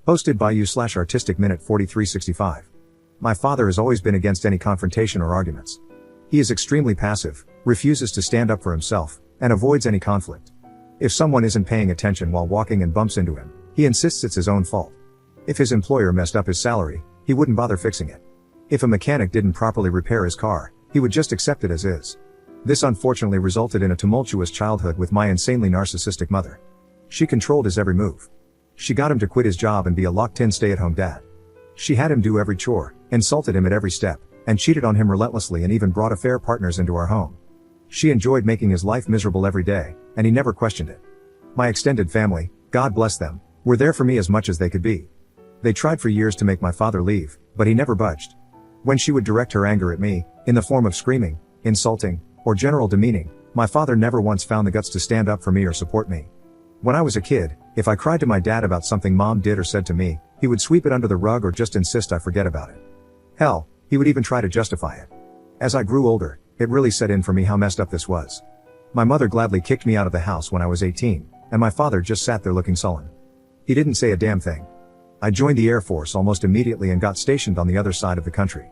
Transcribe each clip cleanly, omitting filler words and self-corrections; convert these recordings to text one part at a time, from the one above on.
Hosted by you/artistic minute 4365. My father has always been against any confrontation or arguments. He is extremely passive, refuses to stand up for himself, and avoids any conflict. If someone isn't paying attention while walking and bumps into him, he insists it's his own fault. If his employer messed up his salary, he wouldn't bother fixing it. If a mechanic didn't properly repair his car, he would just accept it as is. This unfortunately resulted in a tumultuous childhood with my insanely narcissistic mother. She controlled his every move. She got him to quit his job and be a locked-in stay-at-home dad. She had him do every chore, insulted him at every step, and cheated on him relentlessly and even brought affair partners into our home. She enjoyed making his life miserable every day, and he never questioned it. My extended family, God bless them, were there for me as much as they could be. They tried for years to make my father leave, but he never budged. When she would direct her anger at me, in the form of screaming, insulting, or general demeaning, my father never once found the guts to stand up for me or support me. When I was a kid, if I cried to my dad about something mom did or said to me, he would sweep it under the rug or just insist I forget about it. Hell, he would even try to justify it. As I grew older, it really set in for me how messed up this was. My mother gladly kicked me out of the house when I was 18, and my father just sat there looking sullen. He didn't say a damn thing. I joined the Air Force almost immediately and got stationed on the other side of the country.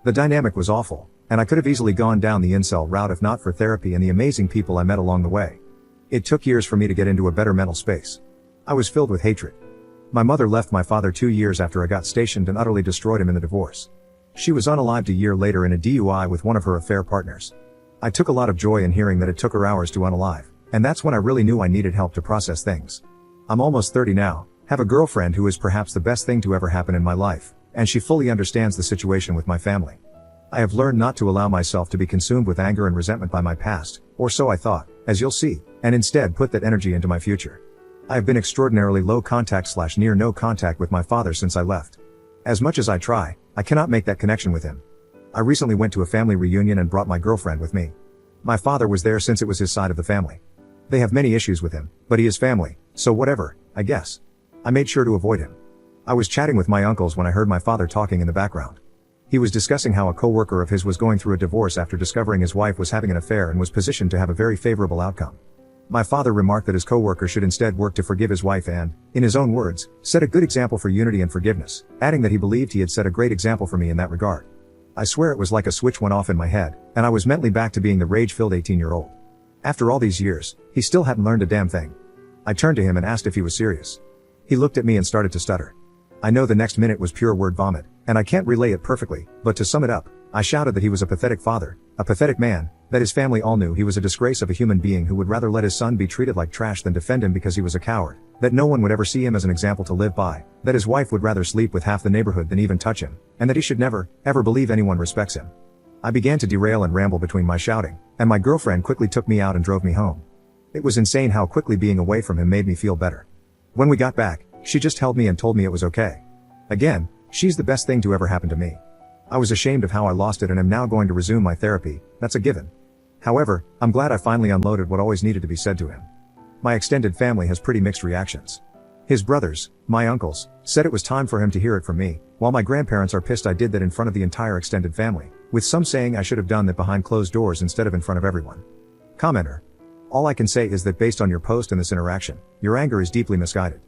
The dynamic was awful, and I could have easily gone down the incel route if not for therapy and the amazing people I met along the way. It took years for me to get into a better mental space. I was filled with hatred. My mother left my father 2 years after I got stationed and utterly destroyed him in the divorce. She was unalived a year later in a DUI with one of her affair partners. I took a lot of joy in hearing that it took her hours to unalive, and that's when I really knew I needed help to process things. I'm almost 30 now, have a girlfriend who is perhaps the best thing to ever happen in my life, and she fully understands the situation with my family. I have learned not to allow myself to be consumed with anger and resentment by my past, or so I thought, as you'll see, and instead put that energy into my future. I have been extraordinarily low contact/near no contact with my father since I left. As much as I try, I cannot make that connection with him. I recently went to a family reunion and brought my girlfriend with me. My father was there since it was his side of the family. They have many issues with him, but he is family, so whatever, I guess. I made sure to avoid him. I was chatting with my uncles when I heard my father talking in the background. He was discussing how a co-worker of his was going through a divorce after discovering his wife was having an affair and was positioned to have a very favorable outcome. My father remarked that his co-worker should instead work to forgive his wife and, in his own words, set a good example for unity and forgiveness, adding that he believed he had set a great example for me in that regard. I swear it was like a switch went off in my head, and I was mentally back to being the rage-filled 18-year-old. After all these years, he still hadn't learned a damn thing. I turned to him and asked if he was serious. He looked at me and started to stutter. I know the next minute was pure word vomit, and I can't relay it perfectly, but to sum it up, I shouted that he was a pathetic father, a pathetic man, that his family all knew he was a disgrace of a human being who would rather let his son be treated like trash than defend him because he was a coward, that no one would ever see him as an example to live by, that his wife would rather sleep with half the neighborhood than even touch him, and that he should never, ever believe anyone respects him. I began to derail and ramble between my shouting, and my girlfriend quickly took me out and drove me home. It was insane how quickly being away from him made me feel better. When we got back, she just held me and told me it was okay. Again, she's the best thing to ever happen to me. I was ashamed of how I lost it and am now going to resume my therapy, that's a given. However, I'm glad I finally unloaded what always needed to be said to him. My extended family has pretty mixed reactions. His brothers, my uncles, said it was time for him to hear it from me, while my grandparents are pissed I did that in front of the entire extended family, with some saying I should have done that behind closed doors instead of in front of everyone. Commenter. All I can say is that based on your post and this interaction, your anger is deeply misguided.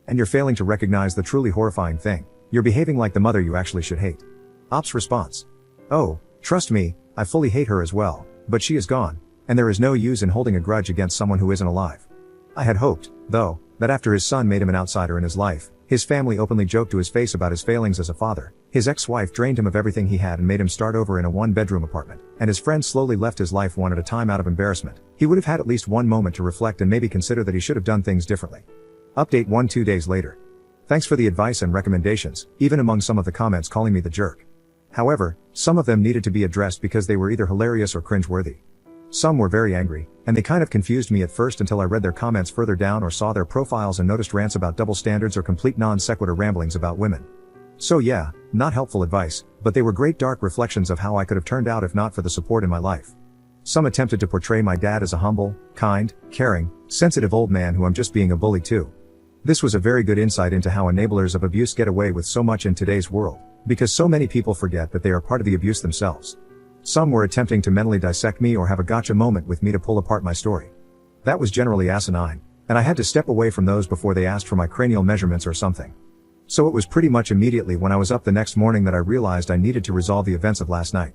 And you're failing to recognize the truly horrifying thing, you're behaving like the mother you actually should hate. Ops response. Oh, trust me, I fully hate her as well, but she is gone, and there is no use in holding a grudge against someone who isn't alive. I had hoped, though, that after his son made him an outsider in his life, his family openly joked to his face about his failings as a father, his ex-wife drained him of everything he had and made him start over in a one-bedroom apartment, and his friends slowly left his life one at a time out of embarrassment, he would have had at least one moment to reflect and maybe consider that he should have done things differently. Update 2 days later. Thanks for the advice and recommendations, even among some of the comments calling me the jerk. However, some of them needed to be addressed because they were either hilarious or cringe-worthy. Some were very angry, and they kind of confused me at first until I read their comments further down or saw their profiles and noticed rants about double standards or complete non-sequitur ramblings about women. So yeah, not helpful advice, but they were great dark reflections of how I could have turned out if not for the support in my life. Some attempted to portray my dad as a humble, kind, caring, sensitive old man who I'm just being a bully to. This was a very good insight into how enablers of abuse get away with so much in today's world, because so many people forget that they are part of the abuse themselves. Some were attempting to mentally dissect me or have a gotcha moment with me to pull apart my story. That was generally asinine, and I had to step away from those before they asked for my cranial measurements or something. So it was pretty much immediately when I was up the next morning that I realized I needed to resolve the events of last night.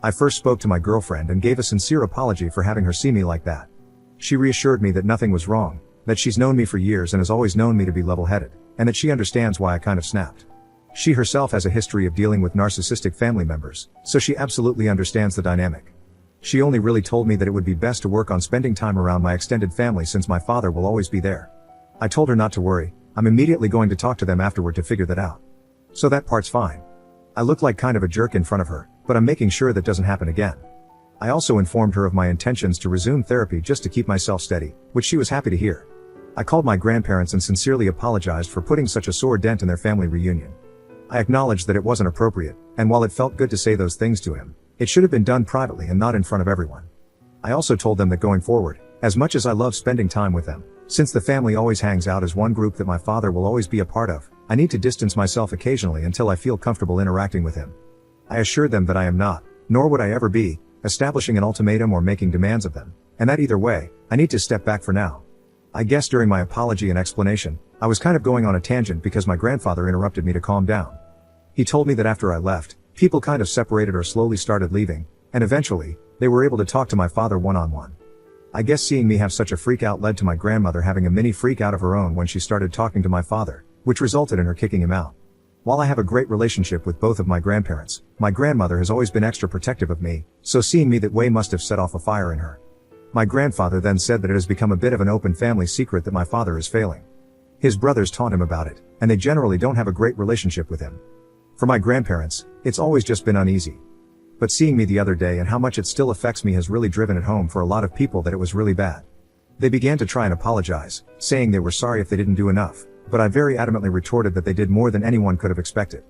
I first spoke to my girlfriend and gave a sincere apology for having her see me like that. She reassured me that nothing was wrong, that she's known me for years and has always known me to be level-headed, and that she understands why I kind of snapped. She herself has a history of dealing with narcissistic family members, so she absolutely understands the dynamic. She only really told me that it would be best to work on spending time around my extended family since my father will always be there. I told her not to worry, I'm immediately going to talk to them afterward to figure that out. So that part's fine. I look like kind of a jerk in front of her, but I'm making sure that doesn't happen again. I also informed her of my intentions to resume therapy just to keep myself steady, which she was happy to hear. I called my grandparents and sincerely apologized for putting such a sore dent in their family reunion. I acknowledged that it wasn't appropriate, and while it felt good to say those things to him, it should have been done privately and not in front of everyone. I also told them that going forward, as much as I love spending time with them, since the family always hangs out as one group that my father will always be a part of, I need to distance myself occasionally until I feel comfortable interacting with him. I assured them that I am not, nor would I ever be, establishing an ultimatum or making demands of them, and that either way, I need to step back for now. I guess during my apology and explanation, I was kind of going on a tangent because my grandfather interrupted me to calm down. He told me that after I left, people kind of separated or slowly started leaving, and eventually, they were able to talk to my father one-on-one. I guess seeing me have such a freak out led to my grandmother having a mini freak out of her own when she started talking to my father, which resulted in her kicking him out. While I have a great relationship with both of my grandparents, my grandmother has always been extra protective of me, so seeing me that way must have set off a fire in her. My grandfather then said that it has become a bit of an open family secret that my father is failing. His brothers taunt him about it, and they generally don't have a great relationship with him. For my grandparents, it's always just been uneasy. But seeing me the other day and how much it still affects me has really driven it home for a lot of people that it was really bad. They began to try and apologize, saying they were sorry if they didn't do enough, but I very adamantly retorted that they did more than anyone could have expected.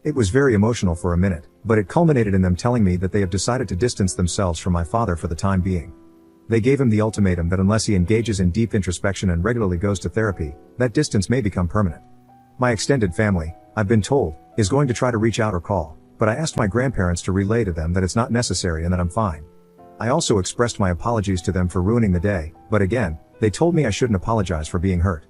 It was very emotional for a minute, but it culminated in them telling me that they have decided to distance themselves from my father for the time being. They gave him the ultimatum that unless he engages in deep introspection and regularly goes to therapy, that distance may become permanent. My extended family, I've been told, is going to try to reach out or call, but I asked my grandparents to relay to them that it's not necessary and that I'm fine. I also expressed my apologies to them for ruining the day, but again, they told me I shouldn't apologize for being hurt.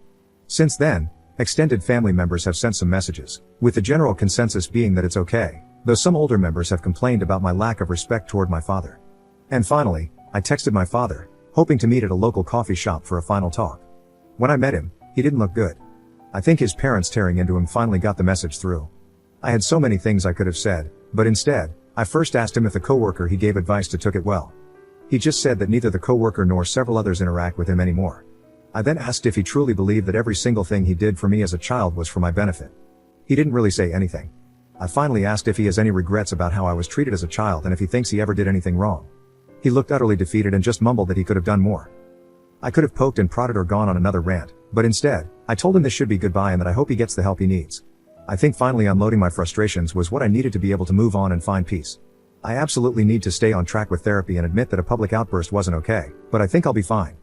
Since then, extended family members have sent some messages, with the general consensus being that it's okay, though some older members have complained about my lack of respect toward my father. And finally, I texted my father, hoping to meet at a local coffee shop for a final talk. When I met him, he didn't look good. I think his parents tearing into him finally got the message through. I had so many things I could have said, but instead, I first asked him if the coworker he gave advice to took it well. He just said that neither the coworker nor several others interact with him anymore. I then asked if he truly believed that every single thing he did for me as a child was for my benefit. He didn't really say anything. I finally asked if he has any regrets about how I was treated as a child and if he thinks he ever did anything wrong. He looked utterly defeated and just mumbled that he could have done more. I could have poked and prodded or gone on another rant, but instead, I told him this should be goodbye and that I hope he gets the help he needs. I think finally unloading my frustrations was what I needed to be able to move on and find peace. I absolutely need to stay on track with therapy and admit that a public outburst wasn't okay, but I think I'll be fine.